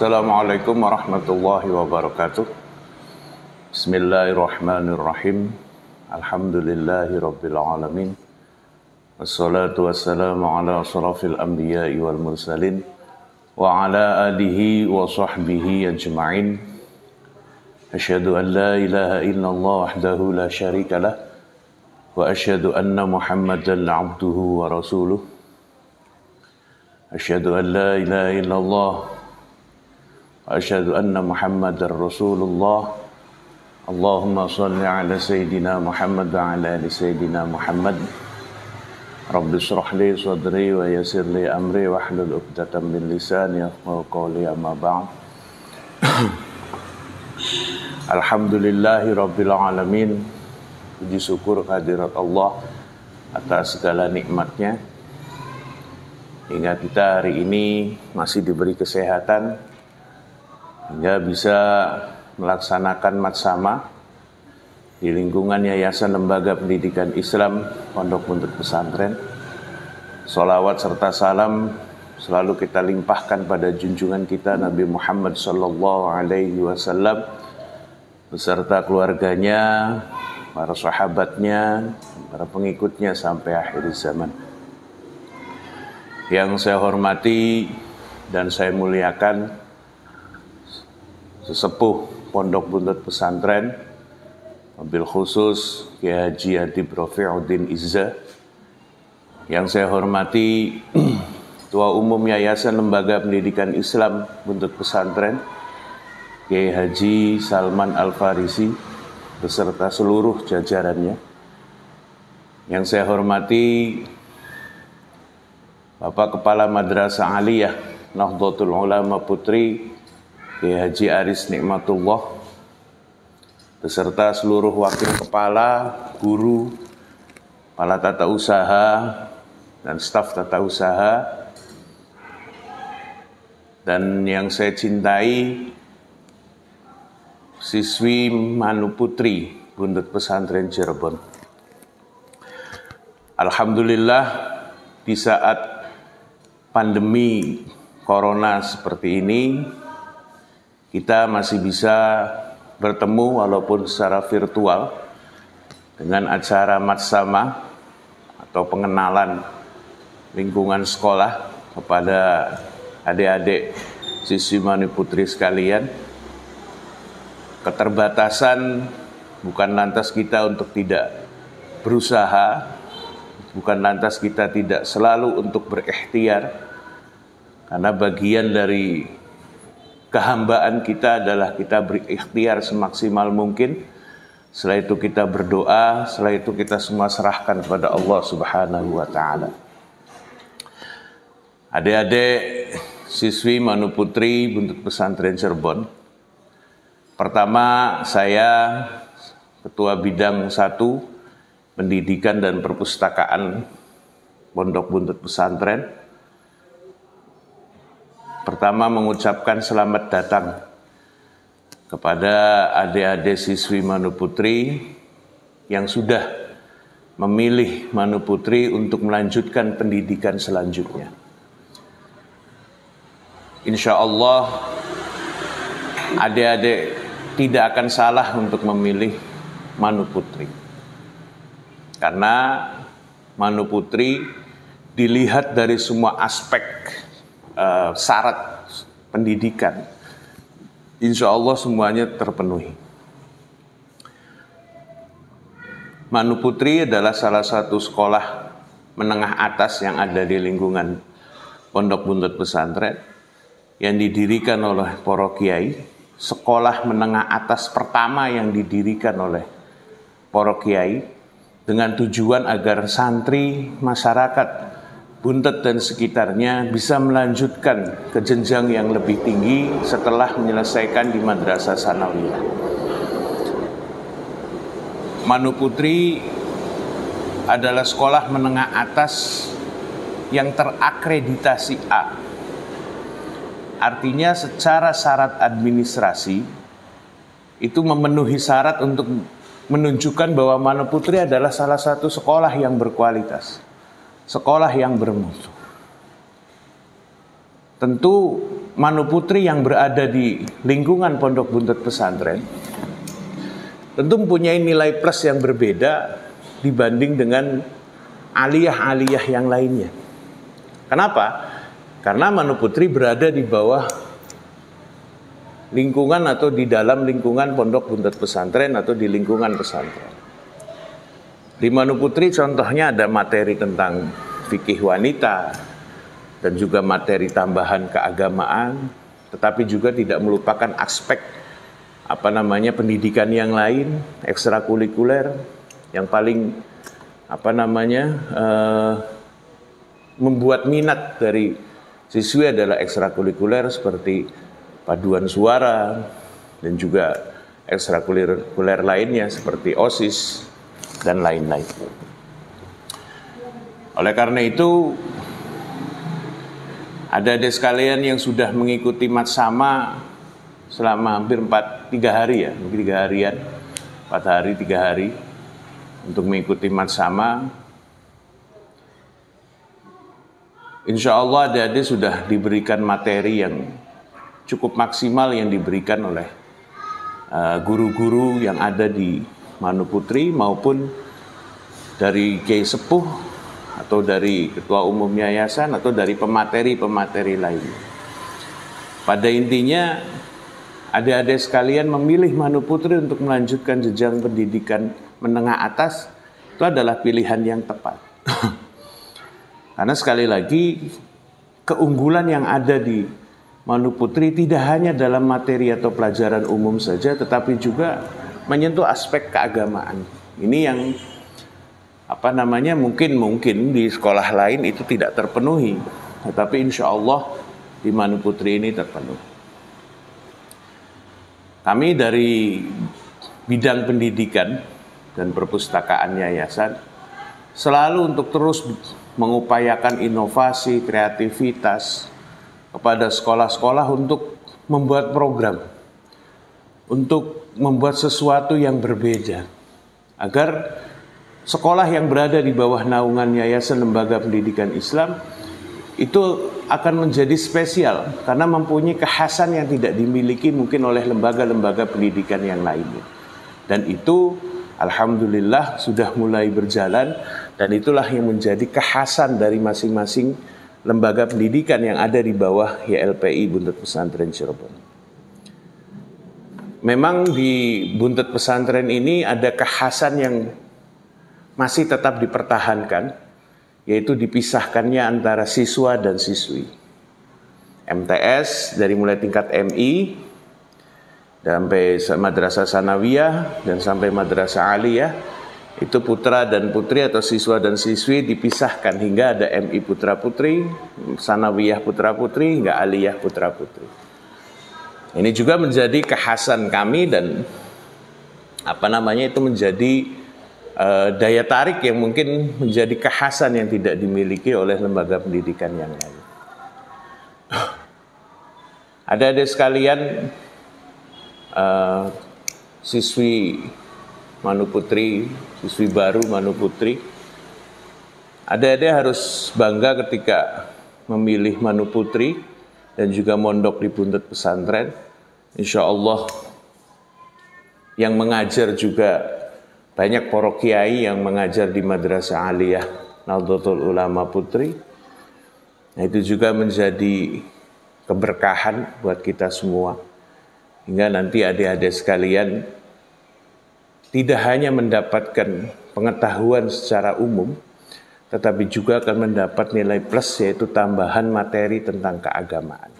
Assalamualaikum warahmatullahi wabarakatuh. Bismillahirrahmanirrahim. Alhamdulillahi rabbil alamin. Wassalatu wassalamu ala asrafil anbiya'i wal mursalin wa ala alihi wa sahbihi ajma'in. Asyhadu an la ilaha illallah wahdahu la syarika lah wa asyhadu anna Muhammadan abduhu wa rasuluh. Asyhadu an la ilaha illallah wa asyhadu anna Muhammadar rasulullah. Allahumma salli ala sayyidina Muhammad wa ala ali sayyidina Muhammad. Rabbi shrah li sadri wa yassir li amri wa hlul 'uqdatam min lisani yafqahu qawli, amma ba'd. Alhamdulillahi rabbil alamin. Puji syukur kehadirat Allah atas segala nikmatnya hingga kita hari ini masih diberi kesehatan hingga bisa melaksanakan matsama di lingkungan Yayasan Lembaga Pendidikan Islam Pondok Buntut Pesantren. Sholawat serta salam selalu kita limpahkan pada junjungan kita Nabi Muhammad sallallahu alaihi wasallam beserta keluarganya, para sahabatnya, para pengikutnya sampai akhir zaman. Yang saya hormati dan saya muliakan sesepuh Pondok Buntut Pesantren, wabil khusus Kiai Haji Adib Rafiuddin Izza. Yang saya hormati Ketua Umum Yayasan Lembaga Pendidikan Islam Buntut Pesantren, Kiai Haji Salman Al-Farisi beserta seluruh jajarannya. Yang saya hormati Bapak Kepala Madrasah Aliyah Nahdlatul Ulama Putri Kiai Haji Aris Nikmatullah beserta seluruh wakil kepala, guru, kepala tata usaha dan staf tata usaha, dan yang saya cintai siswi Manu Putri Buntut Pesantren Cirebon. Alhamdulillah di saat pandemi corona seperti ini kita masih bisa bertemu walaupun secara virtual dengan acara matsama atau pengenalan lingkungan sekolah kepada adik-adik siswi Manu Putri sekalian. Keterbatasan bukan lantas kita untuk tidak berusaha, bukan lantas kita tidak selalu untuk berikhtiar, karena bagian dari kehambaan kita adalah kita berikhtiar semaksimal mungkin. Setelah itu kita berdoa, setelah itu kita semua serahkan kepada Allah Subhanahu wa Ta'ala. Adik-adik siswi Manu Putri Buntut Pesantren Cirebon, pertama saya Ketua Bidang 1 Pendidikan dan Perpustakaan Pondok Buntut Pesantren. Pertama mengucapkan selamat datang kepada adik-adik siswi Manu Putri yang sudah memilih Manu Putri untuk melanjutkan pendidikan selanjutnya. Insya Allah adik-adik tidak akan salah untuk memilih Manu Putri, karena Manu Putri dilihat dari semua aspek syarat pendidikan, insya Allah semuanya terpenuhi. Manu Putri adalah salah satu sekolah menengah atas yang ada di lingkungan Pondok Buntut Pesantren yang didirikan oleh para kiai, sekolah menengah atas pertama yang didirikan oleh para kiai dengan tujuan agar santri masyarakat Buntut dan sekitarnya bisa melanjutkan ke jenjang yang lebih tinggi setelah menyelesaikan di Madrasah Sanawiyah. Manu Putri adalah sekolah menengah atas yang terakreditasi A. Artinya secara syarat administrasi itu memenuhi syarat untuk menunjukkan bahwa Manu Putri adalah salah satu sekolah yang berkualitas, sekolah yang bermutu. Tentu manuputri yang berada di lingkungan pondok buntut pesantren tentu mempunyai nilai plus yang berbeda dibanding dengan aliyah-aliyah yang lainnya. Kenapa? Karena manuputri berada di bawah lingkungan atau di dalam lingkungan pondok buntut pesantren atau di lingkungan pesantren. Di manuputri contohnya ada materi tentang fikih wanita dan juga materi tambahan keagamaan, tetapi juga tidak melupakan aspek pendidikan yang lain, ekstrakurikuler yang paling membuat minat dari siswi adalah ekstrakurikuler seperti paduan suara dan juga ekstrakurikuler lainnya seperti OSIS dan lain-lain. Oleh karena itu, ada sekalian yang sudah mengikuti matsama selama hampir 4 hari untuk mengikuti matsama. Insya Allah adik-adik sudah diberikan materi yang cukup maksimal yang diberikan oleh guru-guru yang ada di Manuputri maupun dari Kiai Sepuh atau dari ketua umum yayasan atau dari pemateri-pemateri lainnya. Pada intinya, adik-adik sekalian memilih Manuputri untuk melanjutkan jenjang pendidikan menengah atas itu adalah pilihan yang tepat. Karena sekali lagi, keunggulan yang ada di Manuputri tidak hanya dalam materi atau pelajaran umum saja, tetapi juga menyentuh aspek keagamaan. Ini yang mungkin di sekolah lain itu tidak terpenuhi, tetapi insya Allah di Manuputri ini terpenuhi. Kami dari bidang pendidikan dan perpustakaan yayasan selalu untuk terus mengupayakan inovasi, kreativitas kepada sekolah-sekolah untuk membuat program, untuk membuat sesuatu yang berbeda, agar sekolah yang berada di bawah naungan Yayasan Lembaga Pendidikan Islam itu akan menjadi spesial karena mempunyai kekhasan yang tidak dimiliki mungkin oleh lembaga-lembaga pendidikan yang lainnya. Dan itu alhamdulillah sudah mulai berjalan, dan itulah yang menjadi kekhasan dari masing-masing lembaga pendidikan yang ada di bawah YLPI Buntut Pesantren Cirebon. Memang di Buntut Pesantren ini ada kekhasan yang masih tetap dipertahankan, yaitu dipisahkannya antara siswa dan siswi. MTS dari mulai tingkat MI sampai madrasah sanawiyah dan sampai madrasah aliyah, itu putra dan putri atau siswa dan siswi dipisahkan hingga ada MI putra putri, sanawiyah putra putri, hingga aliyah putra putri. Ini juga menjadi kekhasan kami dan itu menjadi daya tarik yang mungkin menjadi kekhasan yang tidak dimiliki oleh lembaga pendidikan yang lain. Adik-adik sekalian, siswi Manuputri, siswi baru Manuputri, adik-adik harus bangga ketika memilih Manuputri dan juga mondok di Buntut Pesantren. Insya Allah yang mengajar juga banyak para kiai yang mengajar di Madrasah Aliyah Nahdlatul Ulama Putri. Nah, itu juga menjadi keberkahan buat kita semua. Hingga nanti adik-adik sekalian tidak hanya mendapatkan pengetahuan secara umum, tetapi juga akan mendapat nilai plus, yaitu tambahan materi tentang keagamaan.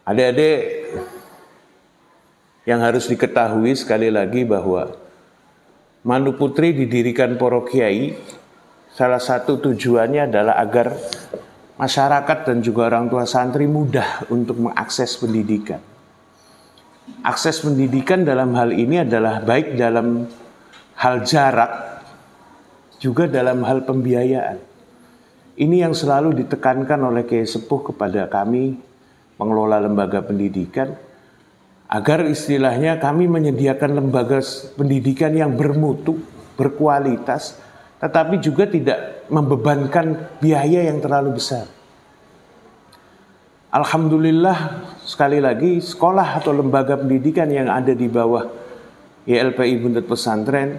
Adik-adik yang harus diketahui sekali lagi bahwa Manuputri didirikan para kiai, salah satu tujuannya adalah agar masyarakat dan juga orang tua santri mudah untuk mengakses pendidikan. Akses pendidikan dalam hal ini adalah baik dalam hal jarak, juga dalam hal pembiayaan. Ini yang selalu ditekankan oleh Kiai Sepuh kepada kami, pengelola lembaga pendidikan, agar istilahnya kami menyediakan lembaga pendidikan yang bermutu, berkualitas, tetapi juga tidak membebankan biaya yang terlalu besar. Alhamdulillah, sekali lagi sekolah atau lembaga pendidikan yang ada di bawah YLPI Buntut Pesantren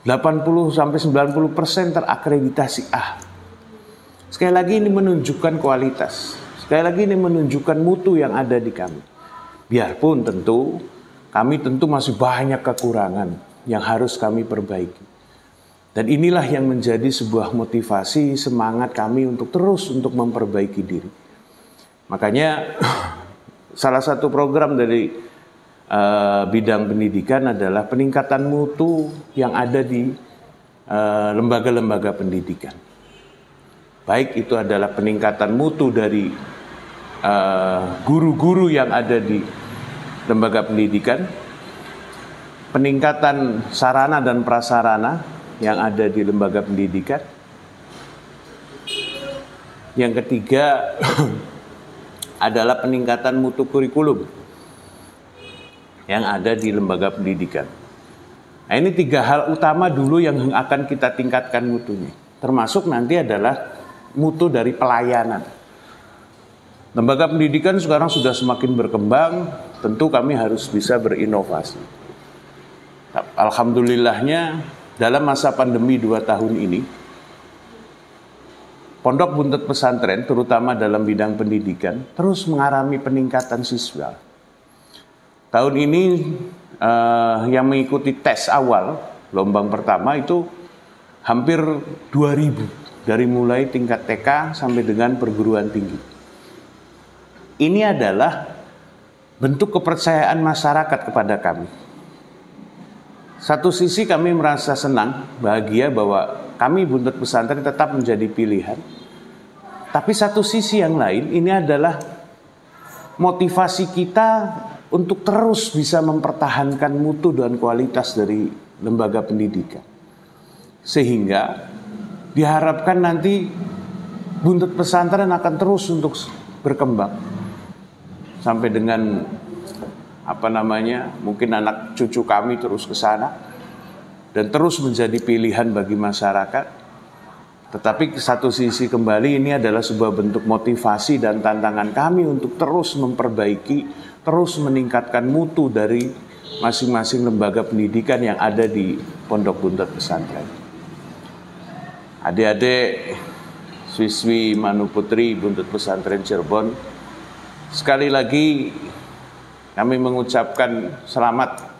80-90% terakreditasi A. Sekali lagi ini menunjukkan kualitas. Sekali lagi ini menunjukkan mutu yang ada di kami. Biarpun kami tentu masih banyak kekurangan yang harus kami perbaiki. Dan inilah yang menjadi sebuah motivasi, semangat kami untuk terus untuk memperbaiki diri. Makanya salah satu program dari bidang pendidikan adalah peningkatan mutu yang ada di lembaga-lembaga pendidikan. Baik itu adalah peningkatan mutu dari guru-guru yang ada di lembaga pendidikan, peningkatan sarana dan prasarana yang ada di lembaga pendidikan. Yang ketiga adalah peningkatan mutu kurikulum yang ada di lembaga pendidikan. Nah, ini 3 hal utama dulu yang akan kita tingkatkan mutunya. Termasuk nanti adalah mutu dari pelayanan. Lembaga pendidikan sekarang sudah semakin berkembang, tentu kami harus bisa berinovasi. Alhamdulillahnya dalam masa pandemi 2 tahun ini, Pondok Buntut Pesantren terutama dalam bidang pendidikan terus mengalami peningkatan siswa. Tahun ini yang mengikuti tes awal, gelombang pertama itu hampir 2.000 dari mulai tingkat TK sampai dengan perguruan tinggi. Ini adalah bentuk kepercayaan masyarakat kepada kami. Satu sisi kami merasa senang, bahagia bahwa kami Buntut Pesantren tetap menjadi pilihan. Tapi satu sisi yang lain, ini adalah motivasi kita untuk terus bisa mempertahankan mutu dan kualitas dari lembaga pendidikan. Sehingga diharapkan nanti Buntut Pesantren akan terus untuk berkembang. Sampai dengan mungkin anak cucu kami terus ke sana dan terus menjadi pilihan bagi masyarakat. Tetapi satu sisi kembali ini adalah sebuah bentuk motivasi dan tantangan kami untuk terus memperbaiki, terus meningkatkan mutu dari masing-masing lembaga pendidikan yang ada di Pondok Buntut Pesantren. Adik-adik siswi Manu Putri Buntut Pesantren Cirebon, sekali lagi kami mengucapkan selamat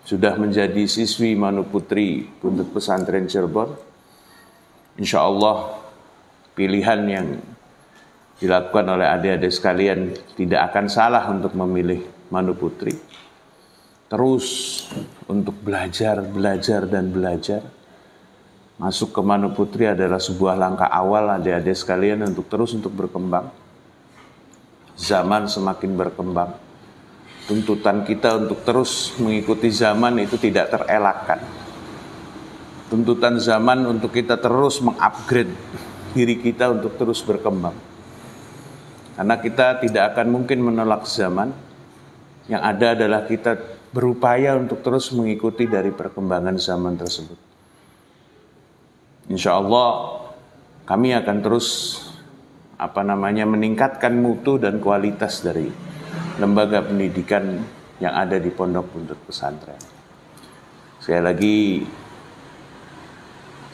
sudah menjadi siswi Manu Putri Buntut Pesantren Cirebon. Insya Allah pilihan yang dilakukan oleh adik-adik sekalian tidak akan salah untuk memilih Manu Putri. Terus untuk belajar. Masuk ke Manu Putri adalah sebuah langkah awal adik-adik sekalian untuk terus untuk berkembang. Zaman semakin berkembang. Tuntutan kita untuk terus mengikuti zaman itu tidak terelakkan. Tuntutan zaman untuk kita terus mengupgrade diri kita untuk terus berkembang. Karena kita tidak akan mungkin menolak zaman. Yang ada adalah kita berupaya untuk terus mengikuti dari perkembangan zaman tersebut. Insya Allah kami akan terus meningkatkan mutu dan kualitas dari lembaga pendidikan yang ada di Pondok Buntut Pesantren. Sekali lagi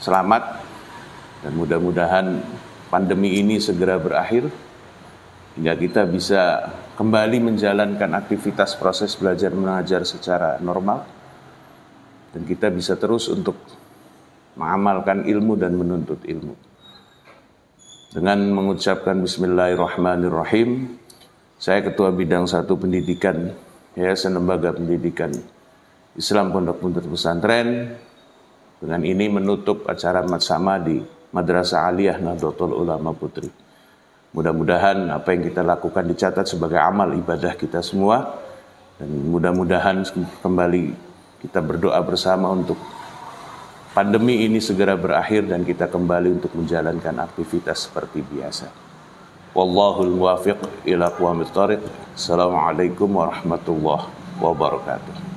selamat dan mudah-mudahan pandemi ini segera berakhir hingga kita bisa kembali menjalankan aktivitas proses belajar mengajar secara normal dan kita bisa terus untuk mengamalkan ilmu dan menuntut ilmu. Dengan mengucapkan Bismillahirrahmanirrahim, saya Ketua Bidang 1 Pendidikan Yayasan Lembaga Pendidikan Islam Pondok Buntut Pesantren dengan ini menutup acara Matsama di Madrasah Aliyah Nahdlatul Ulama Putri. Mudah-mudahan apa yang kita lakukan dicatat sebagai amal ibadah kita semua dan mudah-mudahan kembali kita berdoa bersama untuk pandemi ini segera berakhir dan kita kembali untuk menjalankan aktivitas seperti biasa. Wallahul muwaffiq ila aqwamit thoriq. Assalamualaikum warahmatullahi wabarakatuh.